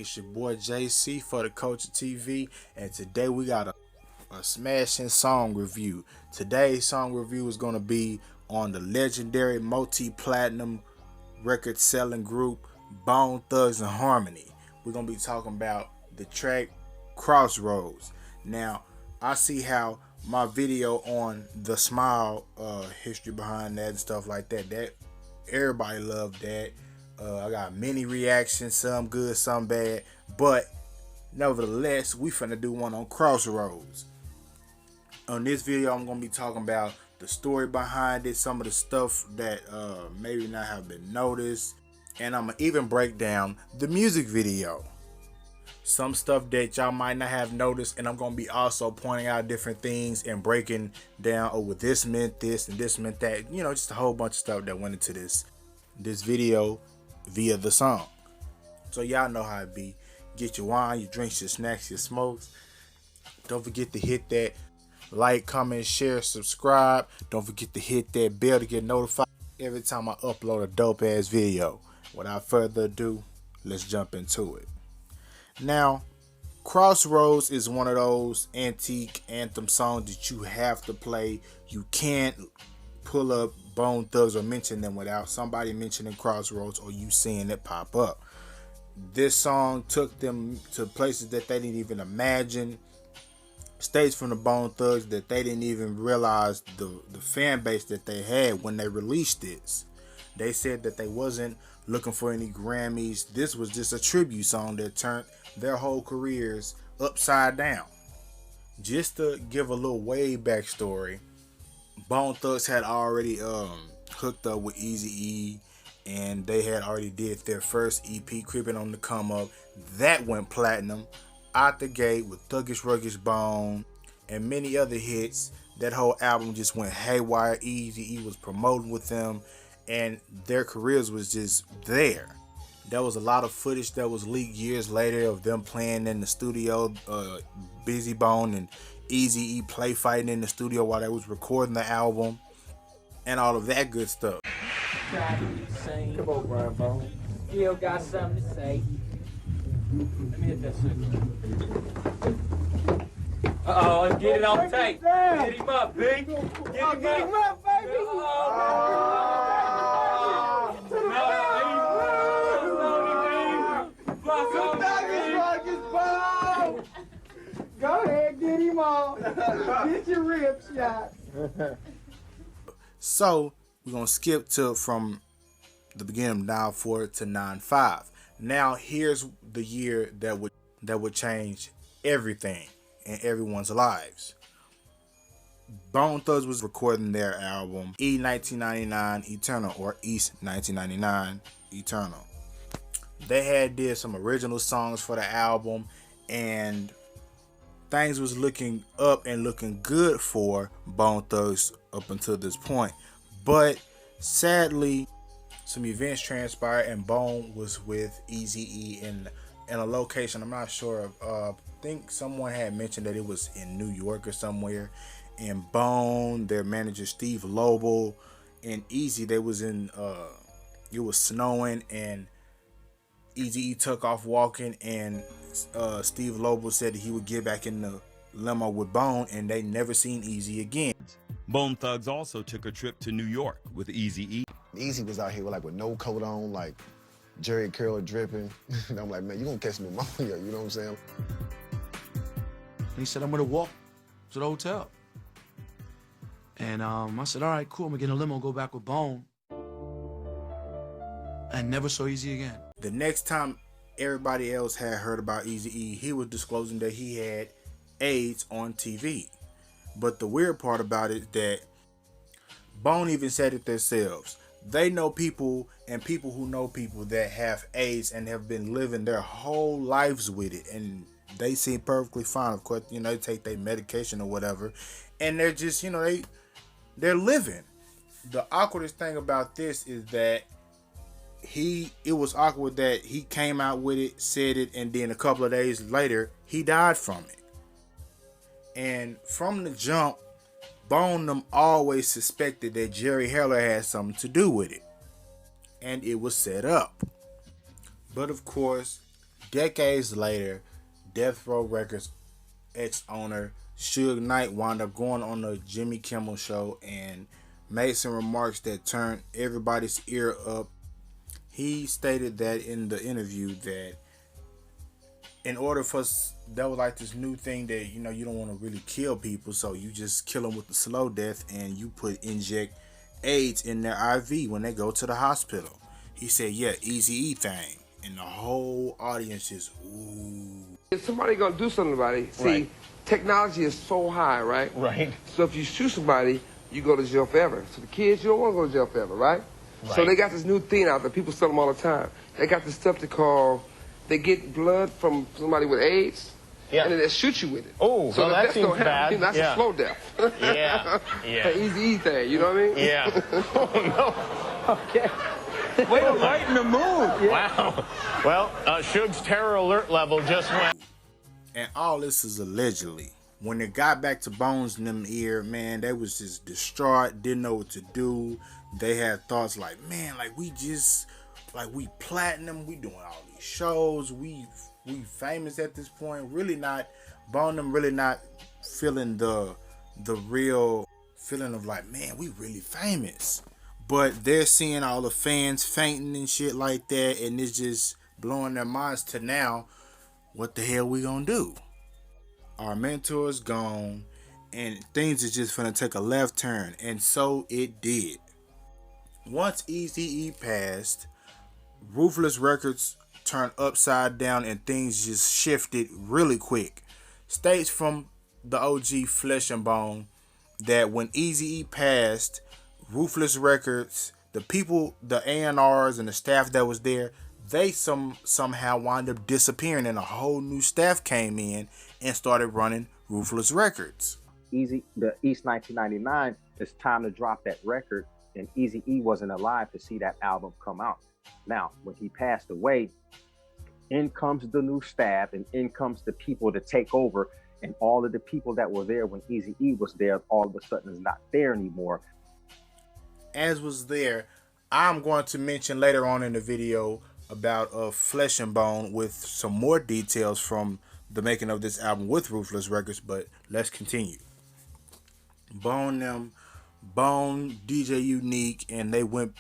It's your boy JC for the Culture TV, and today we got a smashing song review. Today's song review is going to be on the legendary multi-platinum record-selling group Bone Thugs-n-Harmony. We're going to be talking about the track Crossroads. Now, I see how my video on the Smile history behind that and stuff like that, everybody loved that. I got many reactions, some good, some bad, but nevertheless, we finna do one on Crossroads. On this video, I'm gonna be talking about the story behind it, some of the stuff that maybe not have been noticed, and I'm gonna even break down the music video. Some stuff that y'all might not have noticed, and I'm gonna be also pointing out different things and breaking down, oh, well, this meant this and this meant that. You know, just a whole bunch of stuff that went into this video via the song. So y'all know how it be. Get your wine, your drinks, your snacks, your smokes. Don't forget to hit that like, comment, share, subscribe. Don't forget to hit that bell to get notified every time I upload a dope ass video. Without further ado, let's jump into it. Now, Crossroads is one of those antique anthem songs that you have to play. You can't pull up Bone Thugs or mention them without somebody mentioning Crossroads or you seeing it pop up. This song took them to places that they didn't even imagine, states from the Bone Thugs that they didn't even realize the fan base that they had when they released this. They said that they wasn't looking for any Grammys. This was just a tribute song that turned their whole careers upside down. Just to give a little way back story, Bone Thugs had already hooked up with Eazy E, and they had already did their first EP, Creeping on the Come Up. That went platinum out the gate with Thuggish Ruggish Bone and many other hits. That whole album just went haywire. Eazy E was promoting with them, and their careers was just there. There was a lot of footage that was leaked years later of them playing in the studio, Busy Bone and Eazy E play fighting in the studio while they was recording the album, and all of that good stuff. Come on, Brian Bone. Still got something to say. Let me hit that cigarette. Uh-oh, let's get it on tape. Get him up, big. Get him up, baby. Go ahead, get him on. Get your rib shot. So we're gonna skip from the beginning of 9-4 to 9-5. Now here's the year that would change everything in everyone's lives. Bone Thugs was recording their album E 1999 Eternal, or East 1999 Eternal. They did some original songs for the album, and things was looking up and looking good for Bone Thugs up until this point. But sadly, some events transpired, and Bone was with Eazy E in a location I'm not sure of. I think someone had mentioned that it was in New York or somewhere. And Bone, their manager Steve Lobo, and Eazy, they was in it was snowing, and Eazy E took off walking, and Steve Lobo said that he would get back in the limo with Bone, and they never seen Eazy again. Bone Thugs also took a trip to New York with Eazy E. Eazy was out here with no coat on, like Jerry curl dripping. And I'm like, man, you gonna catch pneumonia, you know what I'm saying? He said, I'm gonna walk to the hotel. And I said, all right, cool, I'm gonna get in a limo, go back with Bone. And never saw Eazy again. The next time everybody else had heard about Eazy E, he was disclosing that he had AIDS on TV. But the weird part about it is that Bone even said it themselves. They know people, and people who know people that have AIDS and have been living their whole lives with it, and they seem perfectly fine. Of course, you know, they take their medication or whatever, and they're just, you know, they're living. The awkwardest thing about this is that it was awkward that he came out with it, said it, and then a couple of days later he died from it. And from the jump, Bone them always suspected that Jerry Heller had something to do with it, and it was set up. But of course, Decades later, Death Row Records ex-owner Suge Knight wound up going on the Jimmy Kimmel show and made some remarks that turned everybody's ear up. He stated that in the interview that in order for that was like this new thing that you don't want to really kill people, so you just kill them with the slow death and you inject AIDS in their IV when they go to the hospital. He said, yeah, Eazy E thing, and the whole audience is ooh. If somebody gonna do something about it, see, technology is so high, right? Right. So if you shoot somebody, you go to jail forever. So the kids, you don't want to go to jail forever, right? So they got this new thing out there. People sell them all the time. They got this stuff they call, they get blood from somebody with AIDS, and then they shoot you with it. Oh, so well, that seems bad. That's a slow death. Yeah, yeah. An Eazy E thing, you know what I mean? Yeah. Oh, no. Okay. Way to lighten the mood. Yeah. Wow. Well, Suge's terror alert level just went. And all this is allegedly. When it got back to Bones in them ear, man, they was just distraught, didn't know what to do. They had thoughts like, man, like we platinum, we doing all these shows, we famous at this point. Really not, Bone really not feeling the real feeling of like, man, we really famous. But they're seeing all the fans fainting and shit like that, and it's just blowing their minds to now, what the hell we gonna do? Our mentor's gone, and things are just gonna take a left turn, and so it did. Once Eazy E passed, Ruthless Records turned upside down, and things just shifted really quick. States from the OG Flesh and Bone that when Eazy E passed, Ruthless Records, the people, the A&Rs and the staff that was there, they somehow wound up disappearing, and a whole new staff came in and started running Ruthless Records. The East 1999, it's time to drop that record, and Eazy E wasn't alive to see that album come out. Now, when he passed away, in comes the new staff, and in comes the people to take over, and all of the people that were there when Eazy E was there, all of a sudden is not there anymore. As was there, I'm going to mention later on in the video about Flesh and Bone with some more details from the making of this album with Ruthless Records, but let's continue. Bone, DJ Unique, and they went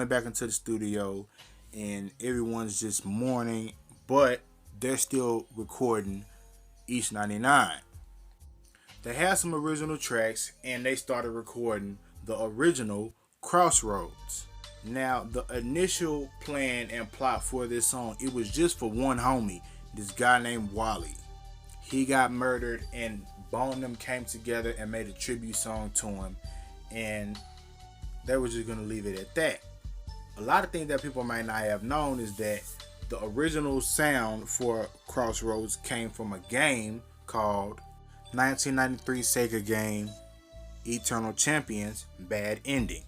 back into the studio, and everyone's just mourning, but they're still recording East 99. They had some original tracks, and they started recording the original Crossroads. Now, the initial plan and plot for this song, it was just for one homie, this guy named Wally. He got murdered, and Bone and them came together and made a tribute song to him, and they were just gonna leave it at that. A lot of things that people might not have known is that the original sound for Crossroads came from a game called 1993 Sega game Eternal Champions Bad Ending.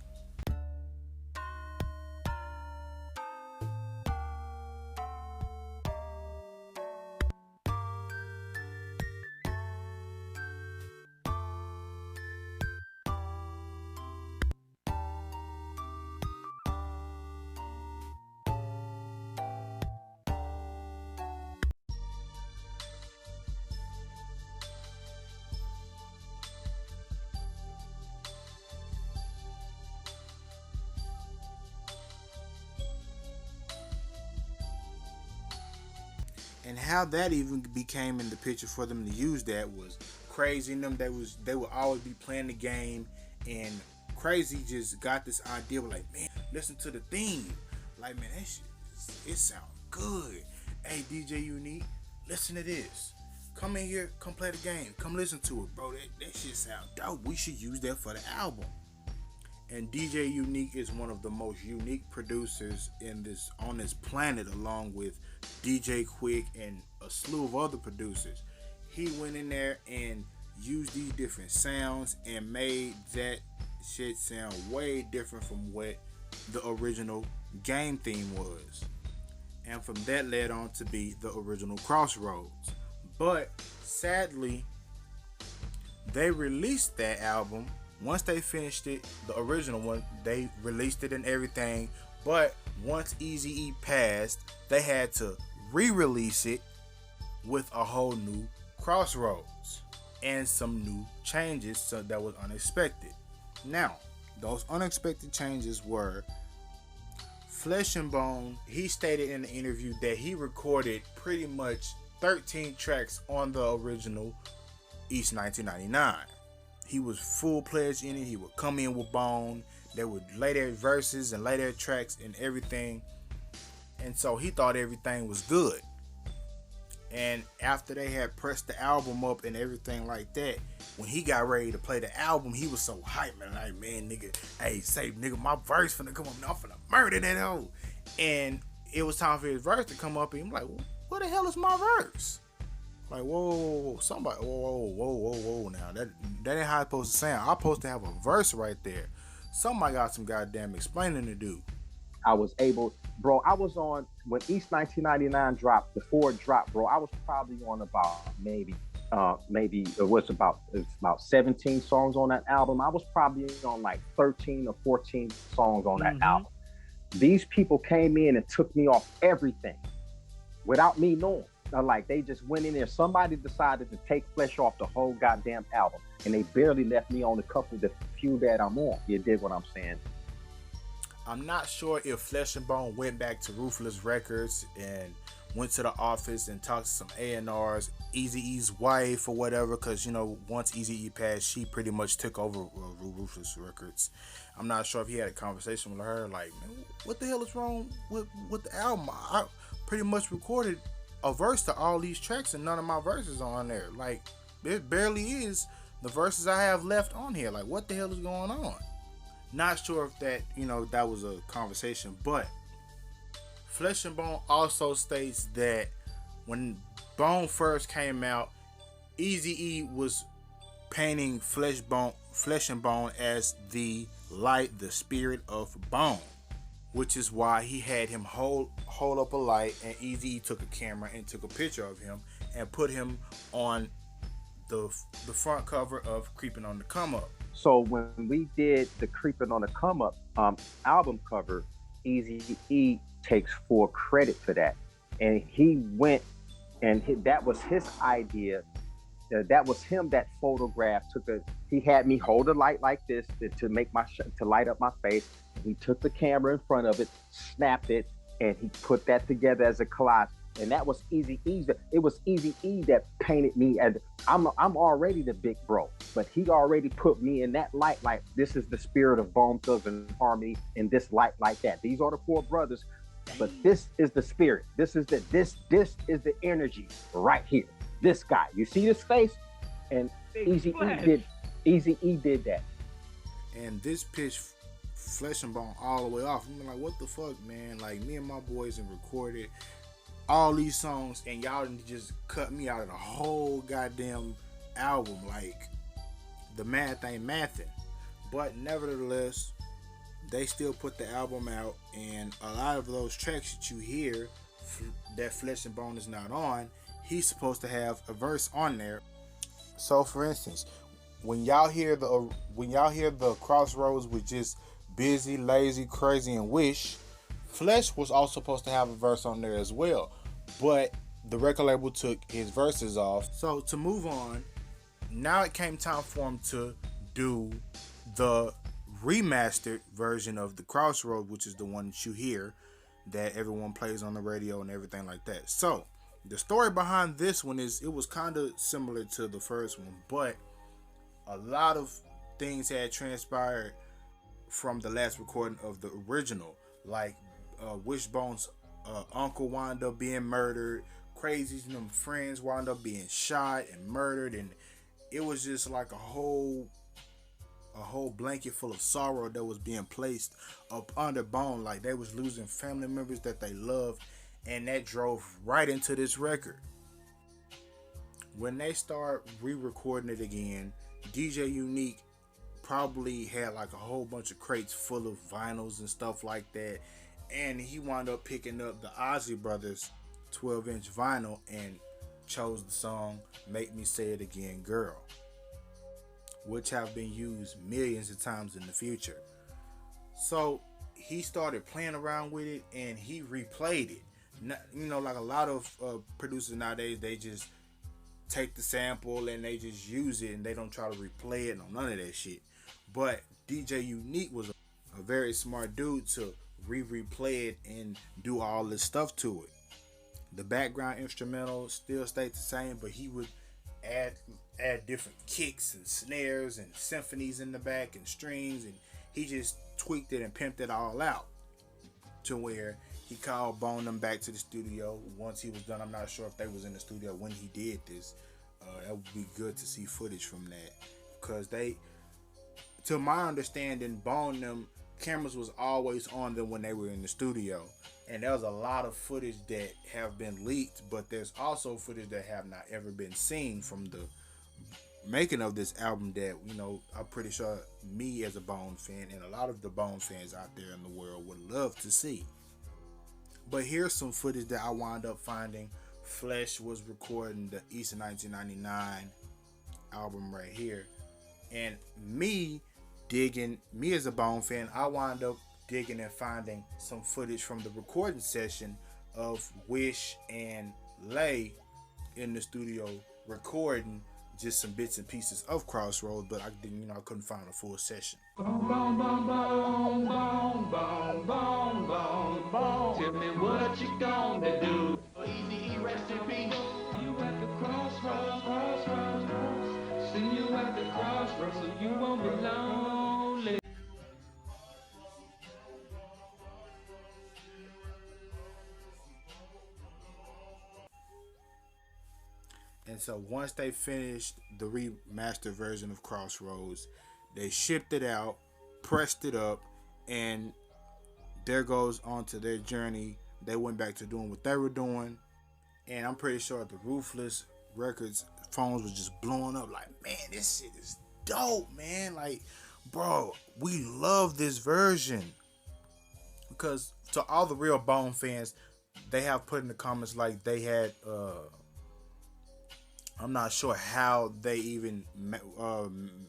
And how that even became in the picture for them to use that was Crazy and them. They would always be playing the game, and Crazy just got this idea, like, man, listen to the theme. Like, man, that shit, it sounds good. Hey, DJ Unique, listen to this. Come in here, come play the game. Come listen to it, bro. That shit sound dope. We should use that for the album. And DJ Unique is one of the most unique producers on this planet, along with DJ Quick and a slew of other producers. He went in there and used these different sounds and made that shit sound way different from what the original game theme was. And from that led on to be the original Crossroads. But sadly, they released that album. Once they finished it, the original one, they released it and everything. But once Eazy E passed, they had to re-release it with a whole new Crossroads and some new changes so that was unexpected. Now, those unexpected changes were Flesh and Bone. He stated in the interview that he recorded pretty much 13 tracks on the original East 1999. He was full-pledged in it. He would come in with Bone. They would lay their verses and lay their tracks and everything. And so he thought everything was good. And after they had pressed the album up and everything like that, when he got ready to play the album, he was so hyped, man. Like, man, nigga, hey, say, nigga, my verse finna come up. I'm finna murder that hoe. And it was time for his verse to come up. And I'm like, what the hell is my verse? Like, whoa, somebody, whoa, now. That ain't how it's supposed to sound. I'm supposed to have a verse right there. Somebody got some goddamn explaining to do. I was able, bro, I was on, when East 1999 dropped, before it dropped, bro, I was probably on about maybe it was about 17 songs on that album. I was probably on like 13 or 14 songs on that album. These people came in and took me off everything without me knowing. Like, they just went in there. Somebody decided to take Flesh off the whole goddamn album, and they barely left me on the few that I'm on. You dig what I'm saying? I'm not sure if Flesh and Bone went back to Ruthless Records and went to the office and talked to some A&Rs, Eazy E's wife or whatever, because, you know, once Eazy E passed, she pretty much took over Ruthless Records. I'm not sure if he had a conversation with her, like, man, what the hell is wrong with the album? I pretty much recorded a verse to all these tracks and none of my verses are on there. Like, it barely is the verses I have left on here. Like, what the hell is going on? Not sure if that, you know, that was a conversation, but Flesh and Bone also states that when Bone first came out, Eazy E was painting Flesh and Bone as the light, the spirit of Bone, which is why he had him hold up a light, and Eazy E took a camera and took a picture of him and put him on the front cover of Creeping on the Come Up. So when we did the Creeping on the Come Up album cover, Eazy E takes full credit for that. And he went, and that was his idea. That was him that photographed. He had me hold a light like this to make to light up my face. He took the camera in front of it, snapped it, and he put that together as a collage. And that was Eazy E. It was Eazy E that painted me as I'm already the big bro, but he already put me in that light. Like, this is the spirit of Bone Thugs and Harmony in this light like that. These are the four brothers, but this is the spirit. This is the energy right here. This guy, you see this face, and Eazy E did that. And this pitched Flesh and Bone all the way off. I'm like, what the fuck, man? Like, me and my boys and recorded all these songs, and y'all just cut me out of the whole goddamn album. Like, the math ain't mathing. But nevertheless, they still put the album out, and a lot of those tracks that you hear that Flesh and Bone is not on, he's supposed to have a verse on there. So, for instance, when y'all hear the Crossroads with just Busy, Lazy, Crazy, and Wish, Flesh was also supposed to have a verse on there as well, but the record label took his verses off. So to move on, now it came time for him to do the remastered version of the Crossroads, which is the one that you hear, that everyone plays on the radio and everything like that. So the story behind this one is, it was kind of similar to the first one, but a lot of things had transpired from the last recording of the original, like Wishbone's uncle wound up being murdered, Crazy's and them friends wound up being shot and murdered, and it was just like a whole blanket full of sorrow that was being placed up under Bone. Like, they was losing family members that they loved, and that drove right into this record. When they start re-recording it again, DJ Unique probably had like a whole bunch of crates full of vinyls and stuff like that, and he wound up picking up the Ozzy Brothers 12-inch vinyl and chose the song Make Me Say It Again Girl, which have been used millions of times in the future. So he started playing around with it, and he replayed it. You know, like a lot of producers nowadays, they just take the sample and they just use it and they don't try to replay it. No, none of that shit. But DJ Unique was a very smart dude to replay it and do all this stuff to it. The background instrumental still stayed the same, but he would add different kicks and snares and symphonies in the back and strings, and he just tweaked it and pimped it all out to where he called Bone them back to the studio once he was done. I'm not sure if they was in the studio when he did this. That would be good to see footage from that, because they, to my understanding, Bone them cameras was always on them when they were in the studio, and there was a lot of footage that have been leaked, but there's also footage that have not ever been seen from the making of this album that, you know, I'm pretty sure me as a Bone fan and a lot of the Bone fans out there in the world would love to see. But here's some footage that I wound up finding. Flesh was recording the Easter 1999 album right here, and me as a Bone fan, I wound up digging and finding some footage from the recording session of Wish and Lay in the studio recording just some bits and pieces of Crossroads, but I didn't, you know, I couldn't find a full session. Boom, boom, boom, boom, boom, boom, boom, boom, boom. Tell me what you gonna do. Eazy E, rest in peace. You at the crossroads, crossroads. See you at the crossroads, so you won't be lonely. And so once they finished the remastered version of Crossroads, they shipped it out, pressed it up, and there goes on to their journey. They went back to doing what they were doing, and I'm pretty sure the Ruthless Records phones was just blowing up like, man, this shit is dope, man. Like, bro, we love this version. Because to all the real Bone fans, they have put in the comments like they had I'm not sure how they even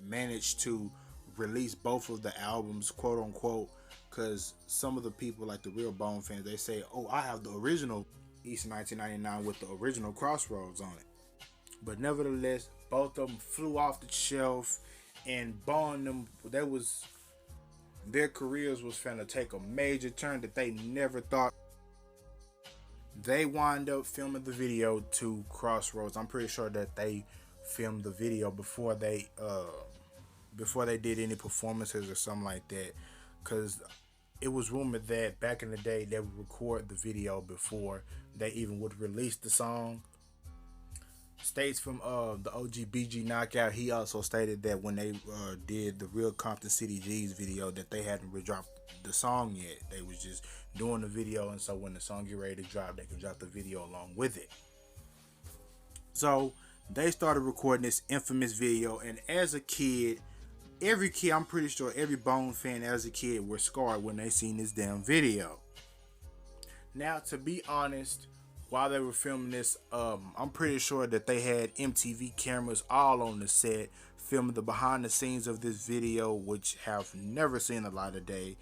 managed to release both of the albums, quote unquote, because some of the people, like the real Bone fans, they say, oh, I have the original Easter 1999 with the original Crossroads on it. But nevertheless, both of them flew off the shelf, and Bone them, their careers was finna take a major turn that they never thought. They wind up filming the video to Crossroads. I'm pretty sure that they filmed the video before they did any performances or something like that, because it was rumored that back in the day they would record the video before they even would release the song. States from the OG BG Knockout, he also stated that when they did the Real Compton City G's video, that they hadn't dropped the song yet. They was just doing the video, and so when the song get ready to drop, they could drop the video along with it. So they started recording this infamous video, and as a kid, I'm pretty sure every Bone fan as a kid were scarred when they seen this damn video. Now, to be honest, while they were filming this, I'm pretty sure that they had MTV cameras all on the set filming the behind the scenes of this video, which have never seen the light of day.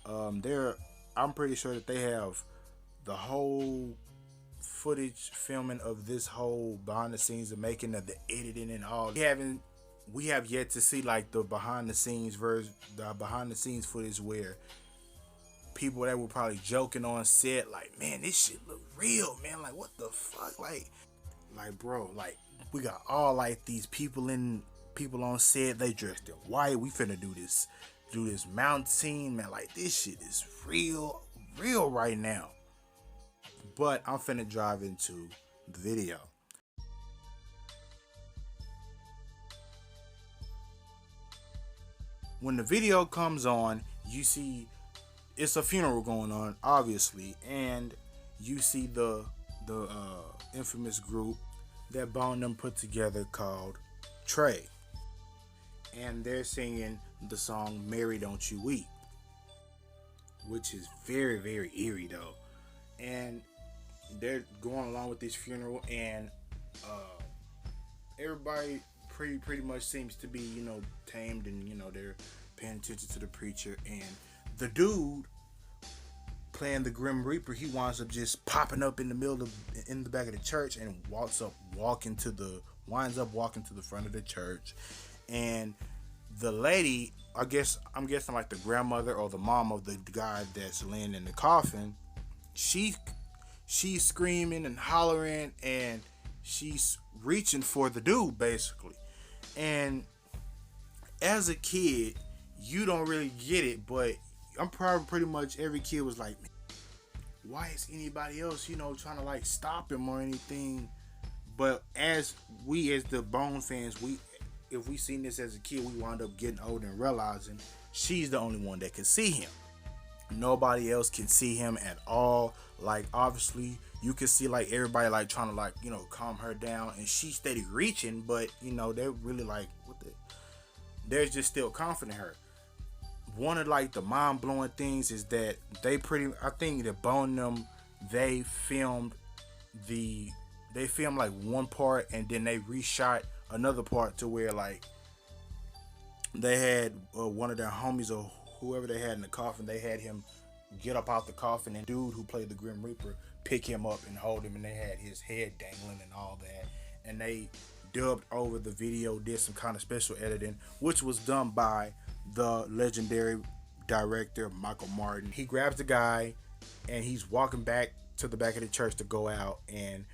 I'm pretty sure that they have the whole footage filming of this whole behind the scenes, the making of the editing and all. We have yet to see like the behind the scenes footage where people that were probably joking on set, like, man, this shit look real, man. Like, what the fuck? Like, bro, like, we got all like these people on set. They dressed in white. We finna do this mountain scene, man. Like, this shit is real right now. But I'm finna drive into the video. When the video comes on, you see it's a funeral going on, obviously, and you see the infamous group that Bone them put together called Trey, and they're singing the song "Mary Don't You Weep," which is very, very eerie though, and they're going along with this funeral, and everybody pretty much seems to be, you know, tamed, and, you know, they're paying attention to the preacher, and the dude playing the Grim Reaper, he winds up just popping up in the back of the church and winds up walking to the front of the church. And the lady, I'm guessing like the grandmother or the mom of the guy that's laying in the coffin, she's screaming and hollering, and she's reaching for the dude basically. And as a kid, you don't really get it, but I'm probably pretty much every kid was like, why is anybody else, trying to like stop him or anything? But as the Bone fans, if we seen this as a kid, we wound up getting older and realizing she's the only one that can see him. Nobody else can see him at all. Like, obviously you can see like everybody like trying to like, calm her down, and she steady reaching, but they're really like, they're just still confident in her. One of like the mind blowing things is that I think that Bone them, they filmed like one part, and then they reshot another part to where like they had one of their homies or whoever they had in the coffin, they had him get up out the coffin, and dude who played the Grim Reaper pick him up and hold him, and they had his head dangling and all that. And they dubbed over the video, did some kind of special editing, which was done by the legendary director Michael Martin. He grabs the guy and he's walking back to the back of the church to go out, and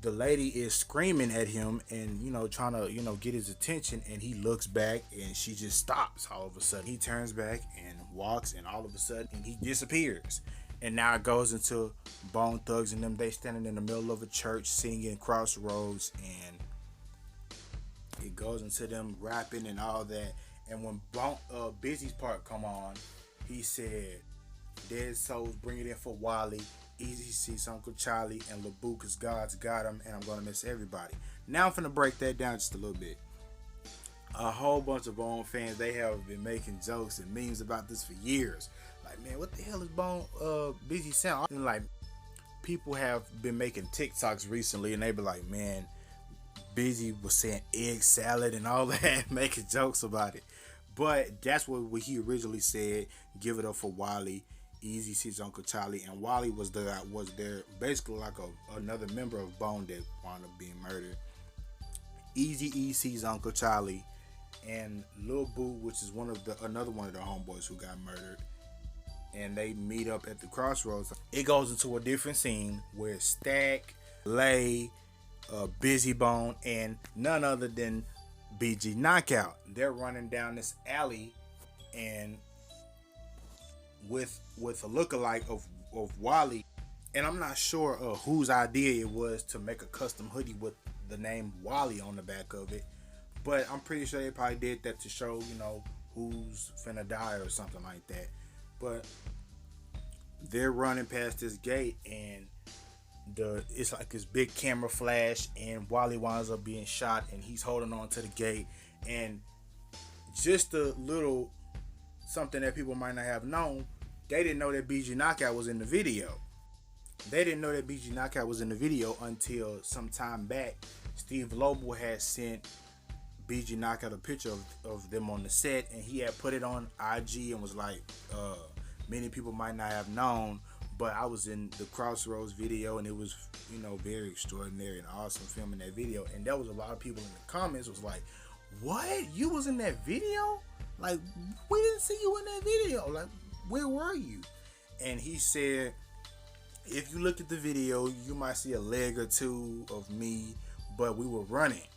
the lady is screaming at him and trying to get his attention, and he looks back and she just stops. All of a sudden he turns back and walks, and all of a sudden he disappears. And now it goes into Bone Thugs and them. They standing in the middle of a church singing Crossroads, and it goes into them rapping and all that. And when Busy's part come on, he said, "Dead souls, bring it in for Wally. Eazy sees Uncle Charlie and LaBoo, cause God's got him, and I'm gonna miss everybody." Now I'm finna break that down just a little bit. A whole bunch of Bone fans, they have been making jokes and memes about this for years. Like, man, what the hell is Bone Busy sound? And like, people have been making TikToks recently, and they be like, man, Busy was saying egg salad and all that, making jokes about it. But that's what he originally said. Give it up for Wally. Eazy sees Uncle Charlie, and Wally was there basically like another member of Bone that wound up being murdered. Eazy E sees Uncle Charlie, and Lil Boo, which is another one of the homeboys who got murdered, and they meet up at the Crossroads. It goes into a different scene where Stack, Lay, Busy Bone, and none other than BG Knockout, they're running down this alley, and with a lookalike of Wally. And I'm not sure whose idea it was to make a custom hoodie with the name Wally on the back of it, but I'm pretty sure they probably did that to show who's finna die or something like that. But they're running past this gate, and it's like this big camera flash, and Wally winds up being shot, and he's holding on to the gate. And just a little something that people might not have known, they didn't know that BG Knockout was in the video. They didn't know that BG Knockout was in the video until some time back. Steve Lobo had sent BG Knockout a picture of them on the set, and he had put it on IG and was like, many people might not have known, but I was in the Crossroads video, and it was, very extraordinary and awesome filming that video. And there was a lot of people in the comments was like, what? You was in that video? Like, we didn't see you in that video. Like, where were you? And he said, if you look at the video, you might see a leg or two of me, but we were running.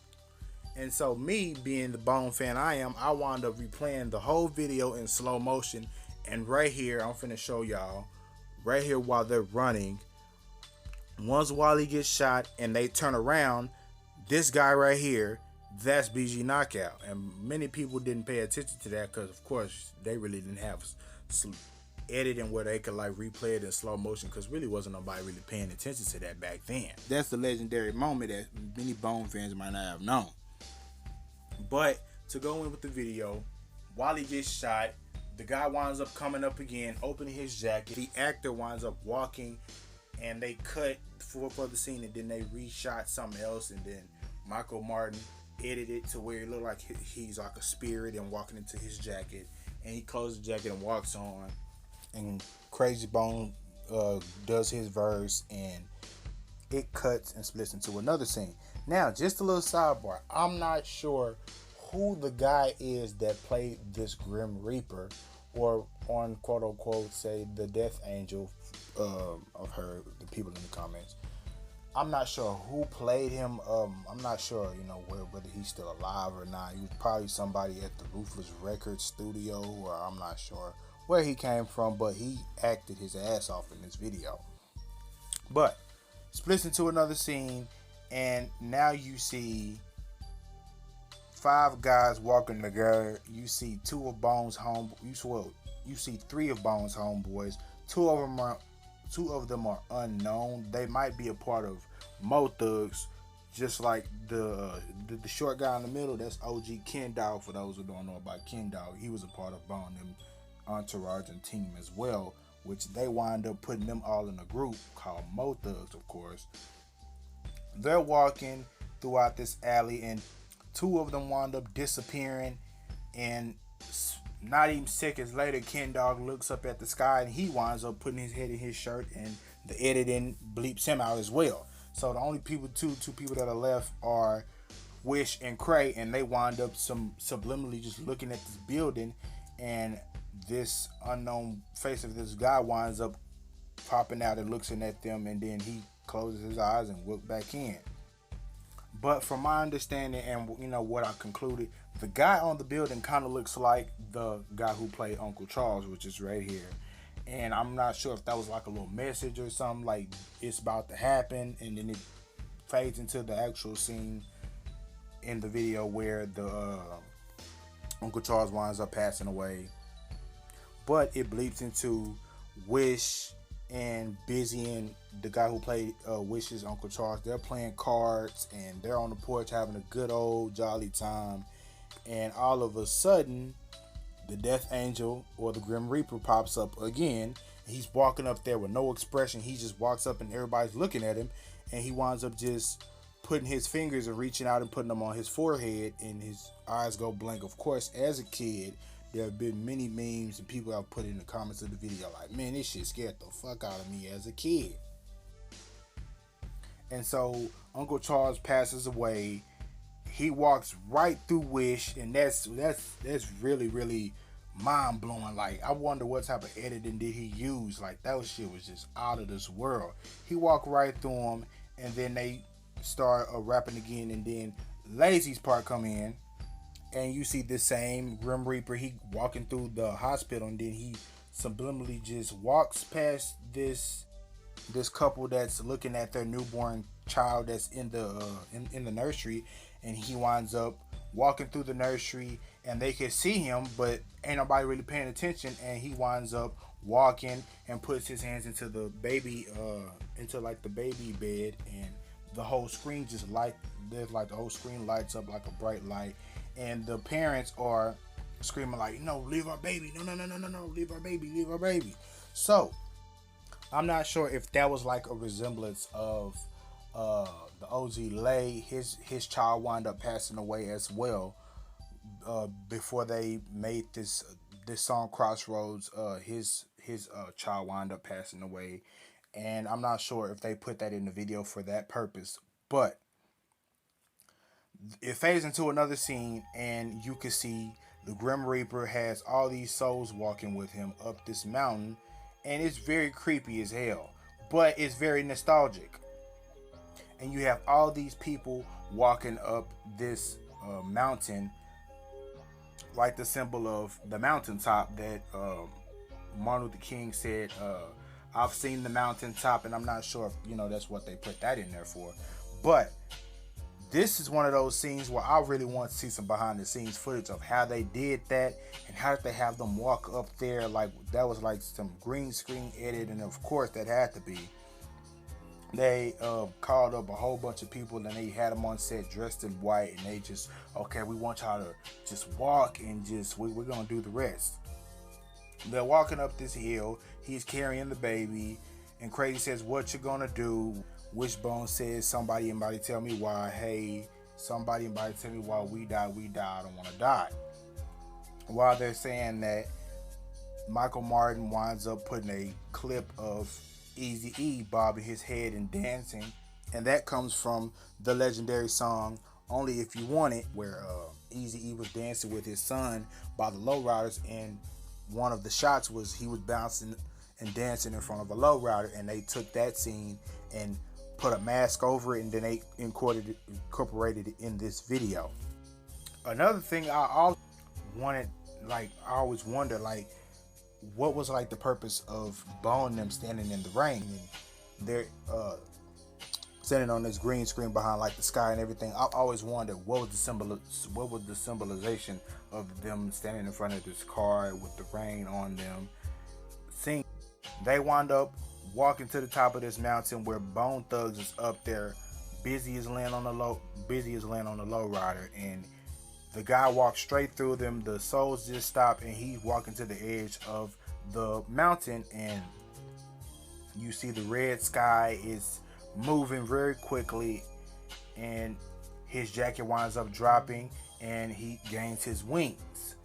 And so me, being the Bone fan I am, I wound up replaying the whole video in slow motion. And right here, I'm finna show y'all, right here while they're running, once Wally gets shot and they turn around, this guy right here, that's BG Knockout. And many people didn't pay attention to that because, of course, they really didn't have editing where they could like replay it in slow motion, because really wasn't nobody really paying attention to that back then. That's the legendary moment that many Bone fans might not have known. But to go in with the video, Wally gets shot. The guy winds up coming up again, opening his jacket. The actor winds up walking, and they cut for the scene, and then they reshot something else, and then Michael Martin edited it to where it looked like he's like a spirit and walking into his jacket, and he closes the jacket and walks on, and Crazy Bone does his verse, and it cuts and splits into another scene. Now, just a little sidebar. I'm not sure who the guy is that played this Grim Reaper, or on quote unquote say the Death Angel of her, the people in the comments. I'm not sure who played him. I'm not sure, whether he's still alive or not. He was probably somebody at the Ruthless Records studio, or I'm not sure where he came from, but he acted his ass off in this video. But splits into another scene, and now you see 5 guys walking together. You see 2 of Bones home. You see 3 of Bones homeboys. 2 of them are unknown. They might be a part of Mo Thugs, just like the short guy in the middle. That's OG Ken Dog. For those who don't know about Ken Dog, he was a part of Bone them entourage and team as well, which they wind up putting them all in a group called Mo Thugs, of course. They're walking throughout this alley, and 2 of them wind up disappearing, and not even seconds later, Ken Dog looks up at the sky, and he winds up putting his head in his shirt, and the editing bleeps him out as well. So the only two people that are left are Wish and Cray, and they wind up subliminally just looking at this building, and this unknown face of this guy winds up popping out and looking at them, and then he closes his eyes and looks back in. But from my understanding and what I concluded, the guy on the building kind of looks like the guy who played Uncle Charles, which is right here. And I'm not sure if that was like a little message or something, like it's about to happen, and then it fades into the actual scene in the video where the Uncle Charles winds up passing away. But it bleeps into Wish and Busy, and the guy who played Wish's Uncle Charles. They're playing cards, and they're on the porch having a good old jolly time. And all of a sudden, the Death Angel, or the Grim Reaper, pops up again. He's walking up there with no expression. He just walks up and everybody's looking at him, and he winds up just putting his fingers and reaching out and putting them on his forehead, and his eyes go blank. Of course, as a kid, there have been many memes and people have put in the comments of the video like, man, this shit scared the fuck out of me as a kid. And so Uncle Charles passes away. He walks right through Wish, and that's really, really mind blowing. Like, I wonder what type of editing did he use. Like, that shit was just out of this world. He walked right through him, and then they start rapping again, and then Lazy's part come in, and you see the same Grim Reaper. He walking through the hospital, and then he subliminally just walks past this couple that's looking at their newborn child that's in the nursery, and he winds up walking through the nursery, and they can see him, but ain't nobody really paying attention, and he winds up walking and puts his hands into the baby the baby bed, and the whole screen the whole screen lights up like a bright light, and the parents are screaming like, no, leave our baby, no, leave our baby. So I'm not sure if that was like a resemblance of the OZ Lay. His child wound up passing away as well before they made this song Crossroads. His child wound up passing away, and I'm not sure if they put that in the video for that purpose. But it fades into another scene, and you can see the Grim Reaper has all these souls walking with him up this mountain, and it's very creepy as hell, but it's very nostalgic. And you have all these people walking up this mountain, like the symbol of the mountaintop that Martin Luther King said, I've seen the mountaintop, and I'm not sure if that's what they put that in there for. But this is one of those scenes where I really want to see some behind the scenes footage of how they did that, and how did they have them walk up there. Like, that was like some green screen edit, and of course that had to be. They called up a whole bunch of people, and they had them on set dressed in white, and they just, okay, we want y'all to just walk, and just we're gonna do the rest. They're walking up this hill. He's carrying the baby, and Crazy says, what you gonna do? Wishbone says, somebody tell me why. Hey, somebody tell me why we die, I don't want to die. While they're saying that, Michael Martin winds up putting a clip of Eazy E bobbing his head and dancing, and that comes from the legendary song "Only If You Want It," where Eazy E was dancing with his son by the Lowriders, and one of the shots was he was bouncing and dancing in front of a lowrider, and they took that scene and put a mask over it, and then they incorporated it in this video. Another thing I always wanted, like I always wonder, like what was like the purpose of Bone and them standing in the rain, and they're standing on this green screen behind like the sky and everything. I always wondered what was the symbolization of them standing in front of this car with the rain on them. They wind up walking to the top of this mountain where Bone Thugs is up there, busy as laying on the low rider, and the guy walks straight through them. The souls just stop, and he's walking to the edge of the mountain, and you see the red sky is moving very quickly, and his jacket winds up dropping, and he gains his wings,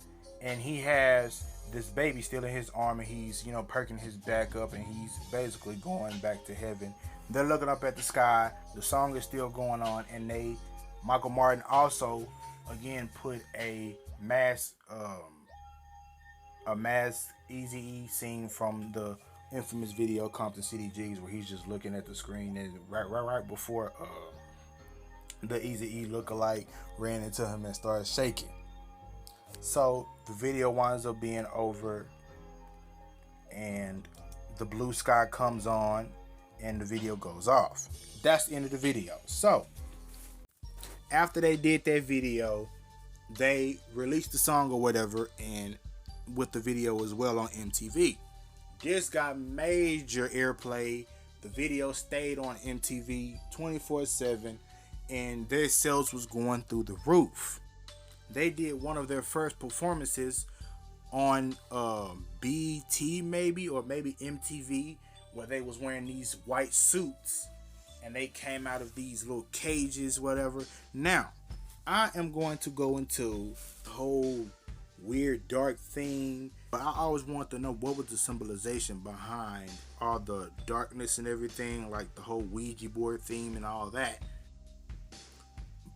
and he has this baby still in his arm, and he's, you know, perking his back up, and he's basically going back to heaven. They're looking up at the sky. The song is still going on, and Michael Martin also again put a mass Eazy E scene from the infamous video Compton City G's, where he's just looking at the screen, and right before the Eazy E lookalike ran into him and started shaking. So the video winds up being over, and the blue sky comes on, and the video goes off. That's the end of the video. So after they did that video, they released the song or whatever, and with the video as well on MTV. This got major airplay. The video stayed on MTV 24/7, and their sales was going through the roof. They did one of their first performances on BT maybe, or maybe MTV, where they was wearing these white suits, and they came out of these little cages, whatever. Now, I am going to go into the whole weird dark thing, but I always want to know what was the symbolization behind all the darkness and everything, like the whole Ouija board theme and all that.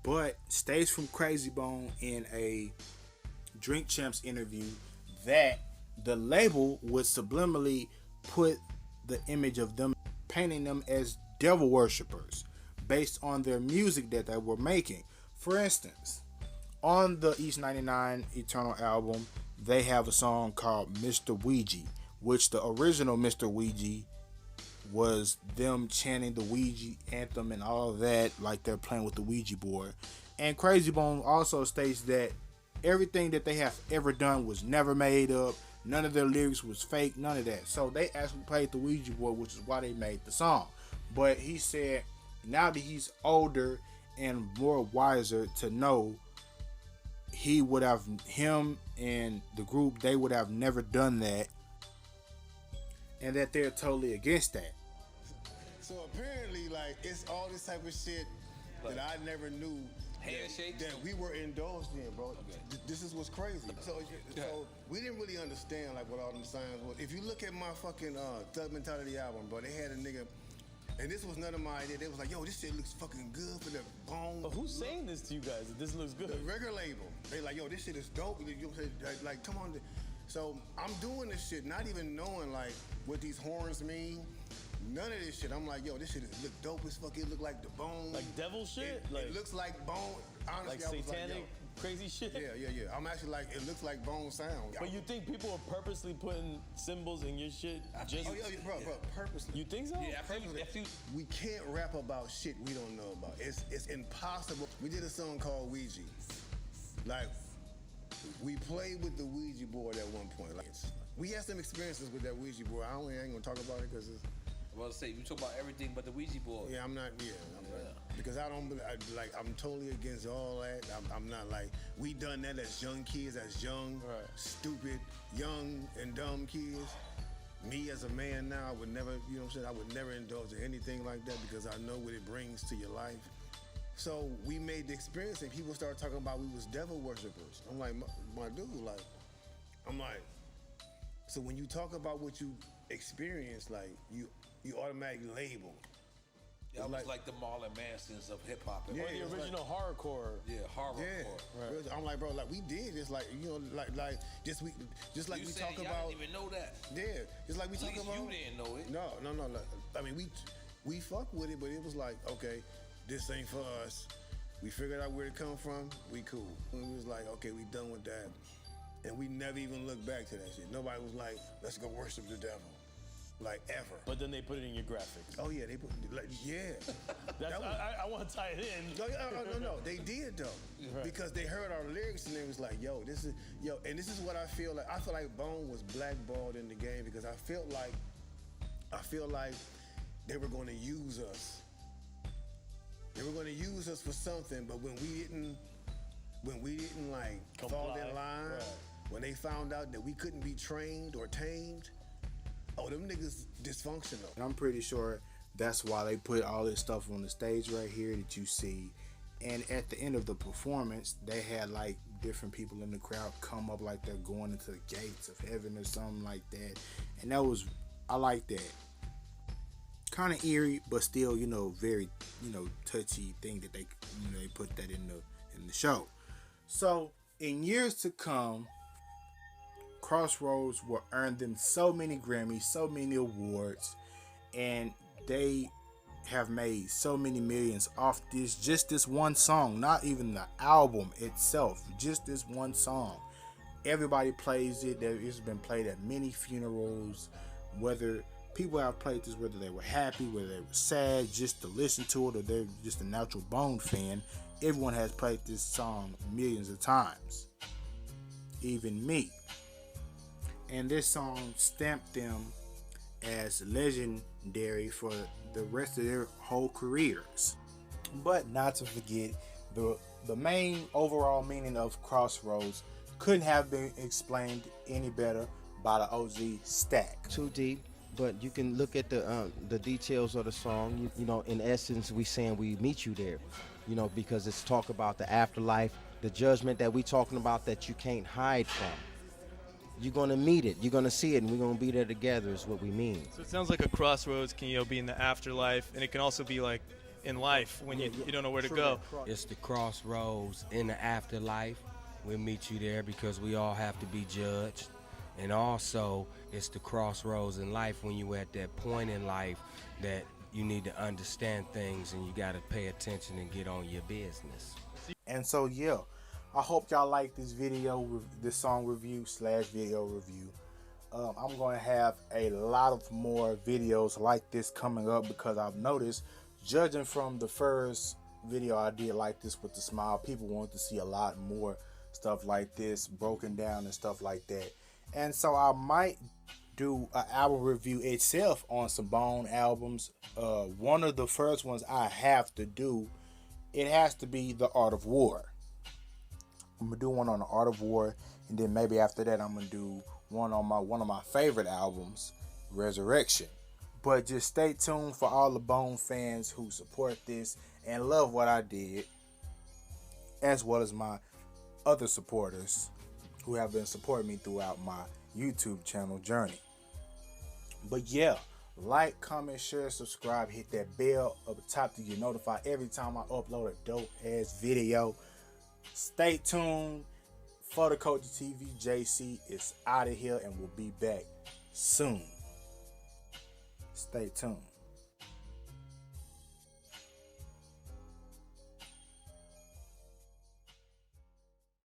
But states from Crazy Bone in a Drink Champs interview that the label would subliminally put the image of them, painting them as devil worshippers based on their music that they were making. For instance, on the East 99 Eternal album, they have a song called Mr. Ouija, which the original Mr. Ouija was them chanting the Ouija anthem and all of that, like they're playing with the Ouija board. And Crazy Bone also states that everything that they have ever done was never made up. None of their lyrics was fake, none of that. So they actually played the Ouija board, which is why they made the song. But he said now that he's older and more wiser to know, him and the group, they would have never done that, and that they're totally against that. So apparently, like, it's all this type of shit that I never knew that we were indulged in, bro. Okay. This is what's crazy. So we didn't really understand like what all them signs were. If you look at my fucking Thug Mentality album, bro, they had a nigga, and this was none of my idea. They was like, yo, this shit looks fucking good for the bone. But who's saying this to you guys? That this looks good? The record label. They like, yo, this shit is dope. Like, come on. So I'm doing this shit, not even knowing like what these horns mean. None of this shit. I'm like, yo, this shit look dope as fuck. It look like the bone. Like devil shit? It looks like bone. Honestly, like I was satanic, like, crazy shit? Yeah. I'm actually like, it looks like bone sound. But you think people are purposely putting symbols in your shit? Just Bro, purposely. You think so? Yeah, We can't rap about shit we don't know about. It's impossible. We did a song called Ouija. Like, we played with the Ouija board at one point. Like, we had some experiences with that Ouija board. I ain't gonna talk about it because it's... I was about to say, you talk about everything but the Ouija board. Yeah, I'm not. Because I don't like. I'm totally against all that. I'm not like. We done that as young kids, as young, stupid, young and dumb kids. Me as a man now, I would never. You know what I'm saying? I would never indulge in anything like that because I know what it brings to your life. So we made the experience, and people started talking about we was devil worshippers. I'm like, my dude, like, I'm like. So when you talk about what you experience, like you automatically label. That was like the Marlon Mansons of hip hop. Yeah, Or the original hardcore. Yeah, horrorcore. Yeah, right. I'm like, bro, like we did this, like like just like You we saying talk y'all about. didn't even know that. Yeah, just like we At talk least about. you didn't know it. No. Like, I mean, we fuck with it, but it was like, okay, this ain't for us. We figured out where it come from. We cool. And we was like, okay, we done with that, and we never even looked back to that shit. Nobody was like, let's go worship the devil. Like ever. But then they put it in your graphics. Oh yeah, they put like I want to tie it in. No, they did though, because they heard our lyrics and they was like, yo, this is what I feel like. I feel like Bone was blackballed in the game because I feel like they were going to use us. They were going to use us for something, but when we didn't like fall in line, when they found out that we couldn't be trained or tamed. Oh, them niggas dysfunctional. And I'm pretty sure that's why they put all this stuff on the stage right here that you see. And at the end of the performance, they had like different people in the crowd come up like they're going into the gates of heaven or something like that. And I like that. Kind of eerie, but still, very, touchy thing that they put that in the show. So in years to come, Crossroads will earn them so many Grammys, so many awards, and they have made so many millions off just this one song, not even the album itself, just this one song. Everybody plays it. It's been played at many funerals, whether people have played this, whether they were happy, whether they were sad, just to listen to it, or they're just a natural Bone fan. Everyone has played this song millions of times, even me. And this song stamped them as legendary for the rest of their whole careers. But not to forget, the main overall meaning of Crossroads couldn't have been explained any better by the OZ Stack. Too deep, but you can look at the details of the song. In essence, we saying we meet you there, because it's talk about the afterlife, the judgment that we talking about that you can't hide from. You're gonna meet it, you're gonna see it, and we're gonna be there together is what we mean. So it sounds like a crossroads can be in the afterlife, and it can also be like in life when you don't know where to go. It's the crossroads in the afterlife. We'll meet you there because we all have to be judged. And also, it's the crossroads in life when you're at that point in life that you need to understand things and you gotta pay attention and get on your business. And so, yeah. I hope y'all like this this song review / video review. I'm going to have a lot of more videos like this coming up because I've noticed, judging from the first video I did like this with the smile, people want to see a lot more stuff like this broken down and stuff like that. And so I might do an album review itself on some Bone albums. One of the first ones I have to do, it has to be The Art of War. I'm gonna do one on The Art of War, and then maybe after that I'm gonna do one on one of my favorite albums, Resurrection. But just stay tuned for all the Bone fans who support this and love what I did, as well as my other supporters who have been supporting me throughout my YouTube channel journey. But yeah, like, comment, share, subscribe, hit that bell up top to get notified every time I upload a dope ass video. Stay tuned for the Culture TV. JC is out of here and we'll be back soon. Stay tuned.